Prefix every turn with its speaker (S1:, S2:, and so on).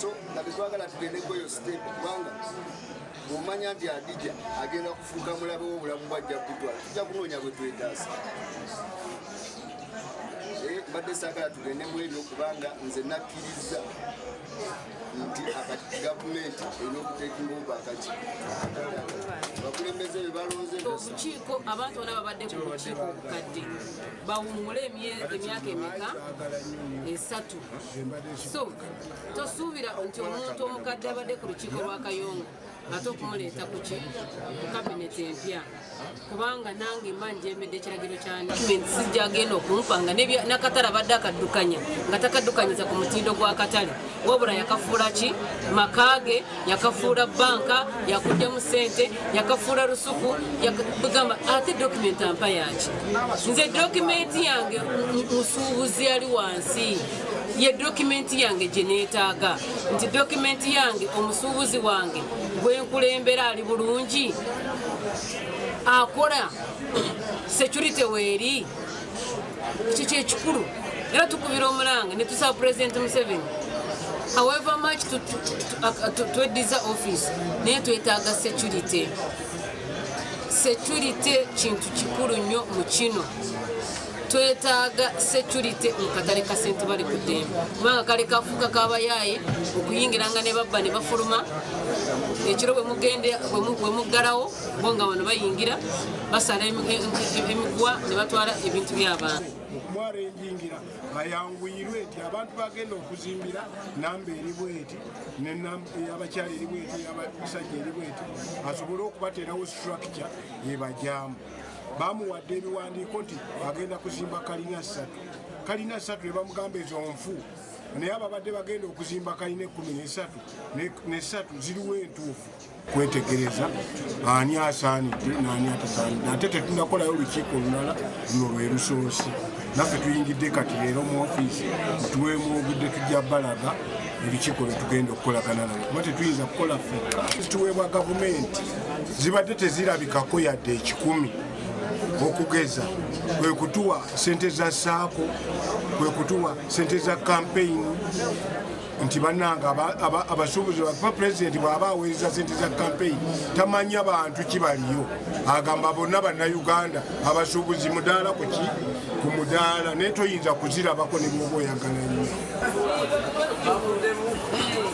S1: So nabitwagala tugende kweyo step kubanga omanya nti Adija agenda kufuuka mulabe w'obulamu bwajja kutwala tujja kunoonya bwe twetaasa mbadde saagala tugende mu ebyo kubanga nze nakkiriza nti gavumenti erina okuteekinga oba akaki bakulembeze be balonze
S2: obukiiko abantu bonna babadde ku bukiiko obukadde bawummule emyaka emeka 3 so tosuubira nti omuntu omukadde abadde ku lukiiko lwa Kayongo ate okumuleeta ku kabineti empya kubanga nange mba njembedde ekiragiro kyane sijja agenda okumpanga nakatale abadde akaddukanya nga takaddukanyiza ku mutindo gwa katale wabula yakafuula ki makaage yakafuula banka yakugyamu sente yakafuula lusuku yakugamba ate dokumenti ampa yaki nze dokumenti yange musuubuzi ali wansi ye dokumenti yange gye neetaaga nti dokumenti yange omusuubuzi wange bwenkulembera ali bulungi akola security weeri ekyo kyekikulu era tukubira omulanga ne tusaba President Museveni however much tweddiza office naye twetaaga security kintu kikulu nnyo mu kino twetaaga security mu katale ka sente bali ku ddembe kubanga kale kafuuka k'abayaaye okuyingiranga ne babba ne bafuluma ekiro bwe muggalawo bo nga bano bayingira basala emiguwa ne batwala ebintu by'abantu
S3: okumwala enjingira bayanguyirwe nti abantu bagenda okuzimbira namba eri bweti abakyala eri bweti abasajja eri bweti asobole okubateerawo structure yebajyamu bamuwadde ebiwandiiko nti agenda kuzimba kalina 3 nebamugamba ezo nfu naye ababadde bagenda okuzimba kalina 13 ne3 ziriwo entuufu kwetegereza ani asaanidde n'ani atasaanidde ate tetunakolayo olukiiko olulala luno lwe lusoose naffe tuyingidde kati leero mu ofiisi tuweemu obudde tujja balaga ebikiiko bye tugenda okukolagana nabyo kuba tetuyinza kukola ffe zituweebwa gavumenti zibadde tezirabikako yadde 10 okugeza kwe kutuwa sente za saako kwe kutuwa sente za campaign nti bannanga abasuubuzi ba pulezidenti bw'aba aweereza sente za campaign tamanya bantu kibaliyo agamba bonna bannayuganda abasuubuzi mudaala ku mudaala naye toyinza kuzirabako ne bwoba oyagala nnyo